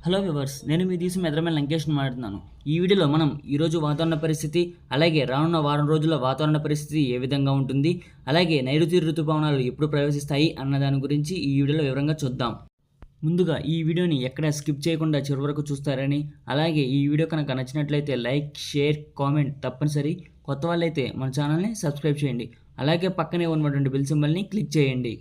Hello viewers, నేను మీ దేశం ఎదురమైన లంకేష్ని మాట్లాడుతున్నాను. ఈ వీడియోలో మనం ఈరోజు వాతావరణ పరిస్థితి, అలాగే రానున్న వారం రోజుల వాతావరణ పరిస్థితి ఏ విధంగా ఉంటుంది, అలాగే నైరుతి ఋతుపవనాలు ఎప్పుడు ప్రవేశిస్తాయి అన్న దాని గురించి ఈ వీడియోలో వివరంగా చూద్దాం. ముందుగా ఈ వీడియోని ఎక్కడ స్కిప్ చేయకుండా చివరి వరకు చూస్తారని, అలాగే ఈ వీడియో కనుక నచ్చినట్లయితే లైక్, షేర్, కామెంట్ తప్పనిసరి. కొత్త వాళ్ళైతే మన ఛానల్ని సబ్స్క్రైబ్ చేయండి. అలాగే పక్కనే ఉన్నటువంటి బెల్ సింబల్ని క్లిక్ చేయండి.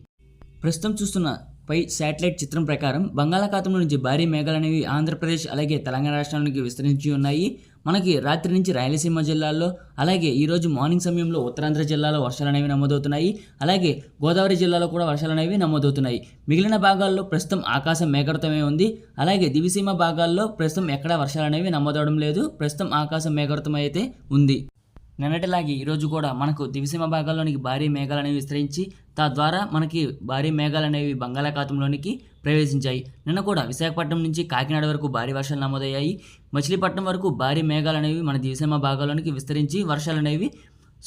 ప్రస్తుతం చూస్తున్న పై శాటిలైట్ చిత్రం ప్రకారం బంగాళాఖాతంలో నుంచి భారీ మేఘాలు అనేవి ఆంధ్రప్రదేశ్ అలాగే తెలంగాణ రాష్ట్రానికి విస్తరించి ఉన్నాయి. మనకి రాత్రి నుంచి రాయలసీమ జిల్లాల్లో, అలాగే ఈరోజు మార్నింగ్ సమయంలో ఉత్తరాంధ్ర జిల్లాలో వర్షాలు అనేవి నమోదవుతున్నాయి. అలాగే గోదావరి జిల్లాలో కూడా వర్షాలు అనేవి నమోదవుతున్నాయి. మిగిలిన భాగాల్లో ప్రస్తుతం ఆకాశం మేఘావృతమే ఉంది. అలాగే దివిసీమ భాగాల్లో ప్రస్తుతం ఎక్కడా వర్షాలు అనేవి నమోదవడం లేదు. ప్రస్తుతం ఆకాశం మేఘావృతం అయితే ఉంది. నిన్నటిలాగే ఈరోజు కూడా మనకు దివిసీమ భాగాల్లోనికి భారీ మేఘాలు అనేవి విస్తరించి తద్వారా మనకి భారీ మేఘాలు అనేవి బంగాళాఖాతంలోనికి ప్రవేశించాయి. నిన్న కూడా విశాఖపట్నం నుంచి కాకినాడ వరకు భారీ వర్షాలు నమోదయ్యాయి. మచిలీపట్నం వరకు భారీ మేఘాలు అనేవి మన దివిసీమ భాగాల్లోనికి విస్తరించి వర్షాలు అనేవి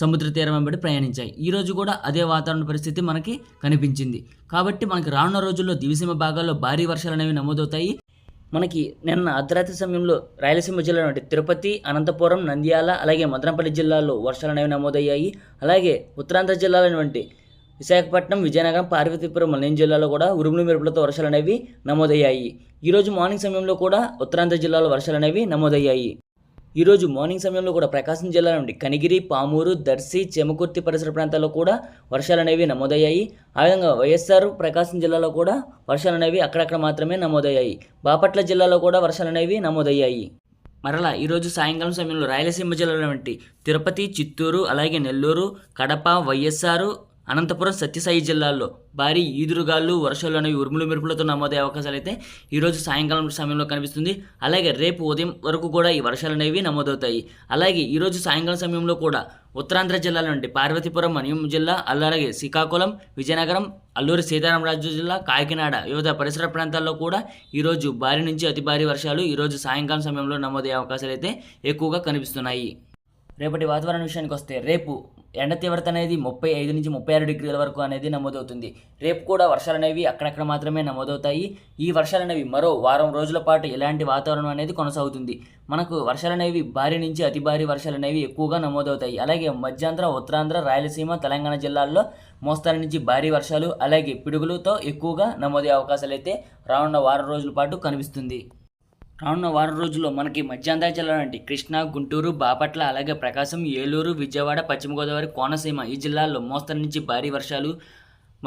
సముద్ర తీరం వెంబడి ప్రయాణించాయి. ఈరోజు కూడా అదే వాతావరణ పరిస్థితి మనకి కనిపించింది. కాబట్టి మనకి రానున్న రోజుల్లో దివిసీమ భాగాల్లో భారీ వర్షాలు అనేవి నమోదవుతాయి. మనకి నిన్న అర్ధరాత్రి సమయంలో రాయలసీమ జిల్లా నుండి తిరుపతి, అనంతపురం, నంద్యాల, అలాగే మదనపల్లి జిల్లాల్లో వర్షాలు అనేవి నమోదయ్యాయి. అలాగే ఉత్తరాంధ్ర జిల్లాలైనటువంటి విశాఖపట్నం, విజయనగరం, పార్వతీపురం, మన్యం జిల్లాలో కూడా ఉరుములు మెరుపులతో వర్షాలు అనేవి నమోదయ్యాయి. ఈరోజు మార్నింగ్ సమయంలో కూడా ఉత్తరాంధ్ర జిల్లాలో వర్షాలు అనేవి నమోదయ్యాయి. ఈరోజు మార్నింగ్ సమయంలో కూడా ప్రకాశం జిల్లా నుండి కనిగిరి, పామూరు, దర్శి, చెమకుర్తి పరిసర ప్రాంతాల్లో కూడా వర్షాలు అనేవి నమోదయ్యాయి. ఆ విధంగా వైఎస్ఆర్ ప్రకాశం జిల్లాలో కూడా వర్షాలు అనేవి అక్కడక్కడ మాత్రమే నమోదయ్యాయి. బాపట్ల జిల్లాలో కూడా వర్షాలు అనేవి నమోదయ్యాయి. మరలా ఈరోజు సాయంకాలం సమయంలో రాయలసీమ జిల్లాలో వంటి తిరుపతి, చిత్తూరు, అలాగే నెల్లూరు, కడప, వైఎస్ఆర్, అనంతపురం, సత్యసాయి జిల్లాల్లో భారీ ఈదురుగాలు, వర్షాలు అనేవి ఉరుములు మెరుపులతో నమోదయ్యే అవకాశాలు అయితే ఈరోజు సాయంకాలం సమయంలో కనిపిస్తుంది. అలాగే రేపు ఉదయం వరకు కూడా ఈ వర్షాలు అనేవి నమోదవుతాయి. అలాగే ఈరోజు సాయంకాలం సమయంలో కూడా ఉత్తరాంధ్ర జిల్లాల నుండి పార్వతీపురం, మన్యం జిల్లా, అలాగే శ్రీకాకుళం, విజయనగరం, అల్లూరి సీతారామరాజు జిల్లా, కాకినాడ వివిధ పరిసర ప్రాంతాల్లో కూడా ఈరోజు భారీ నుంచి అతి భారీ వర్షాలు ఈరోజు సాయంకాలం సమయంలో నమోదయ్యే అవకాశాలు అయితే ఎక్కువగా కనిపిస్తున్నాయి. రేపటి వాతావరణ విషయానికి వస్తే రేపు ఎండ తీవ్రత అనేది 35 నుంచి 36 డిగ్రీల వరకు అనేది నమోదవుతుంది. రేపు కూడా వర్షాలు అనేవి అక్కడక్కడ మాత్రమే నమోదవుతాయి. ఈ వర్షాలు అనేవి మరో వారం రోజుల పాటు ఇలాంటి వాతావరణం అనేది కొనసాగుతుంది. మనకు వర్షాలు అనేవి భారీ నుంచి అతి భారీ వర్షాలు అనేవి ఎక్కువగా నమోదవుతాయి. అలాగే మధ్యాంధ్ర, ఉత్తరాంధ్ర, రాయలసీమ, తెలంగాణ జిల్లాల్లో మోస్తారు నుంచి భారీ వర్షాలు, అలాగే పిడుగులతో ఎక్కువగా నమోదయ్యే అవకాశాలు అయితే రానున్న వారం రోజుల పాటు కనిపిస్తుంది. రానున్న వారం రోజుల్లో మనకి మధ్యాంధ్ర జిల్లా నుండి కృష్ణా, గుంటూరు, బాపట్ల, అలాగే ప్రకాశం, ఏలూరు, విజయవాడ, పశ్చిమ గోదావరి, కోనసీమ ఈ జిల్లాల్లో మోస్తరు నుంచి భారీ వర్షాలు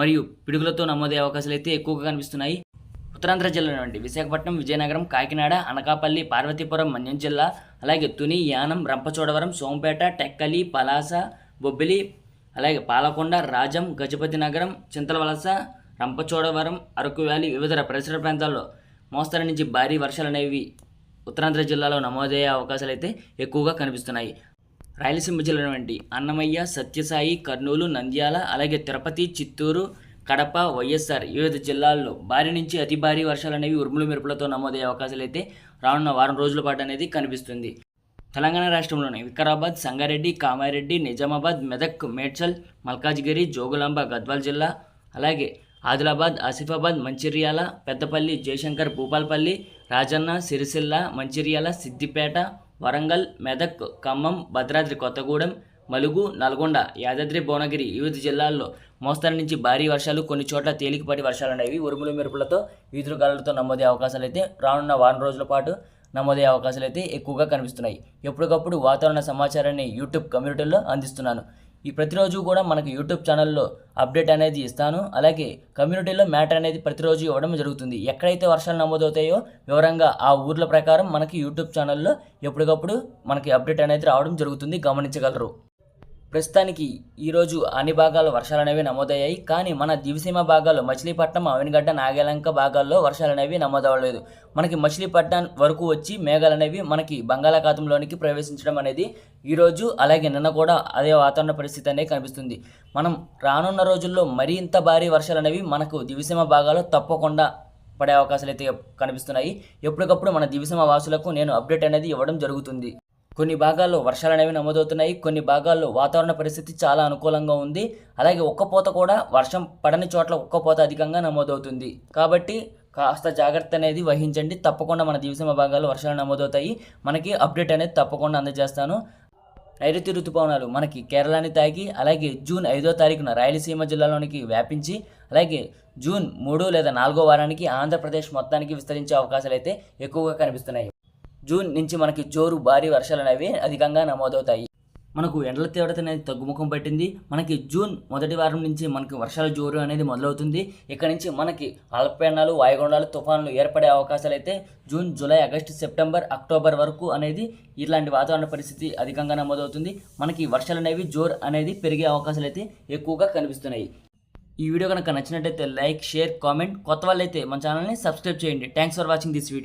మరియు పిడుగులతో నమోదయ్యే అవకాశాలు అయితే ఎక్కువగా కనిపిస్తున్నాయి. ఉత్తరాంధ్ర జిల్లా నుండి విశాఖపట్నం, విజయనగరం, కాకినాడ, అనకాపల్లి, పార్వతీపురం, మన్యం జిల్లా, అలాగే తుని, యానం, రంపచోడవరం, సోంపేట, టెక్కలి, పలాస, బొబ్బిలి, అలాగే పాలకొండ, రాజం, గజపతి నగరం, చింతలవలస, రంపచోడవరం, అరకు వ్యాలీ వివిధ పరిసర ప్రాంతాల్లో మోస్తరు నుంచి భారీ వర్షాలు అనేవి ఉత్తరాంధ్ర జిల్లాలో నమోదయ్యే అవకాశాలు అయితే ఎక్కువగా కనిపిస్తున్నాయి. రాయలసీమ జిల్లా నుండి అన్నమయ్య, సత్యసాయి, కర్నూలు, నంద్యాల, అలాగే తిరుపతి, చిత్తూరు, కడప, వైఎస్ఆర్ వివిధ జిల్లాల్లో భారీ నుంచి అతి భారీ వర్షాలు అనేవి ఉరుములు మెరుపులతో నమోదయ్యే అవకాశాలు అయితే రానున్న వారం రోజుల పాటు అనేది కనిపిస్తుంది. తెలంగాణ రాష్ట్రంలోని వికారాబాద్, సంగారెడ్డి, కామారెడ్డి, నిజామాబాద్, మెదక్, మేడ్చల్, మల్కాజ్గిరి, జోగులాంబ, గద్వాల్ జిల్లా, అలాగే ఆదిలాబాద్, ఆసిఫాబాద్, మంచిర్యాల, పెద్దపల్లి, జయశంకర్, భూపాల్పల్లి, రాజన్న, సిరిసిల్ల, మంచిర్యాల, సిద్దిపేట, వరంగల్, మెదక్, ఖమ్మం, భద్రాద్రి కొత్తగూడెం, మలుగు, నల్గొండ, యాదాద్రి, భువనగిరి వివిధ జిల్లాల్లో మోస్తరు నుంచి భారీ వర్షాలు, కొన్ని చోట్ల తేలికపాటి వర్షాలు అనేవి ఉరుములు మెరుపులతో, ఈదురుగాలులతో నమోదయ్యే అవకాశాలు అయితే రానున్న వారం రోజుల పాటు నమోదయ్యే అవకాశాలు అయితే ఎక్కువగా కనిపిస్తున్నాయి. ఎప్పటికప్పుడు వాతావరణ సమాచారాన్ని యూట్యూబ్ కమ్యూనిటీలో అందిస్తున్నాను. ఈ ప్రతిరోజు కూడా మనకు యూట్యూబ్ ఛానల్లో అప్డేట్ అనేది ఇస్తాను. అలాగే కమ్యూనిటీలో మ్యాటర్ అనేది ప్రతిరోజు ఇవ్వడం జరుగుతుంది. ఎక్కడైతే వర్షాలు నమోదవుతాయో వివరంగా ఆ ఊర్ల ప్రకారం మనకి యూట్యూబ్ ఛానల్లో ఎప్పటికప్పుడు మనకి అప్డేట్ అనేది రావడం జరుగుతుంది, గమనించగలరు. ప్రస్తుతానికి ఈరోజు అన్ని భాగాల్లో వర్షాలు అనేవి నమోదయ్యాయి. కానీ మన దివిసీమ భాగాల్లో మచిలీపట్నం, అవనిగడ్డ, నాగేలంక భాగాల్లో వర్షాలు అనేవి నమోదవ్వలేదు. మనకి మచిలీపట్నం వరకు వచ్చి మేఘాలు అనేవి మనకి బంగాళాఖాతంలోనికి ప్రవేశించడం అనేది ఈరోజు అలాగే నిన్న కూడా అదే వాతావరణ పరిస్థితి అనేది కనిపిస్తుంది. మనం రానున్న రోజుల్లో మరింత భారీ వర్షాలు అనేవి మనకు దివిసీమ భాగాల్లో తప్పకుండా పడే అవకాశాలు అయితే కనిపిస్తున్నాయి. ఎప్పటికప్పుడు మన దివిసీమ వాసులకు నేను అప్డేట్ అనేది ఇవ్వడం జరుగుతుంది. కొన్ని భాగాల్లో వర్షాలు అనేవి నమోదవుతున్నాయి. కొన్ని భాగాల్లో వాతావరణ పరిస్థితి చాలా అనుకూలంగా ఉంది. అలాగే ఒక్కపోత కూడా వర్షం పడని చోట్ల ఒక్కపోత అధికంగా నమోదవుతుంది. కాబట్టి కాస్త జాగ్రత్త అనేది వహించండి. తప్పకుండా మన దివిసీమ భాగాల్లో వర్షాలు నమోదవుతాయి. మనకి అప్డేట్ అనేది తప్పకుండా అందజేస్తాను. నైరుతి ఋతుపవనాలు మనకి కేరళని తాకి అలాగే జూన్ 5వ తారీఖున రాయలసీమ జిల్లాలోనికి వ్యాపించి అలాగే జూన్ 3 లేదా 4వ వారానికి ఆంధ్రప్రదేశ్ మొత్తానికి విస్తరించే అవకాశాలు అయితే ఎక్కువగా కనిపిస్తున్నాయి. జూన్ నుంచి మనకి జోరు భారీ వర్షాలు అనేవి అధికంగా నమోదవుతాయి. మనకు ఎండల తీవ్రత అనేది తగ్గుముఖం పట్టింది. మనకి జూన్ మొదటి వారం నుంచి మనకి వర్షాల జోరు అనేది మొదలవుతుంది. ఇక్కడ నుంచి మనకి అల్పపీడనాలు, వాయుగుండాలు, తుఫాన్లు ఏర్పడే అవకాశాలు అయితే June, July, August, September, October వరకు అనేది ఇలాంటి వాతావరణ పరిస్థితి అధికంగా నమోదవుతుంది. మనకి వర్షాలు అనేవి జోరు అనేది పెరిగే అవకాశాలు అయితే ఎక్కువగా కనిపిస్తున్నాయి. ఈ వీడియో కనుక నచ్చినట్లయితే లైక్, షేర్, కామెంట్. కొత్త వాళ్ళైతే మన ఛానల్ని సబ్స్క్రైబ్ చేయండి. Thanks for watching this video.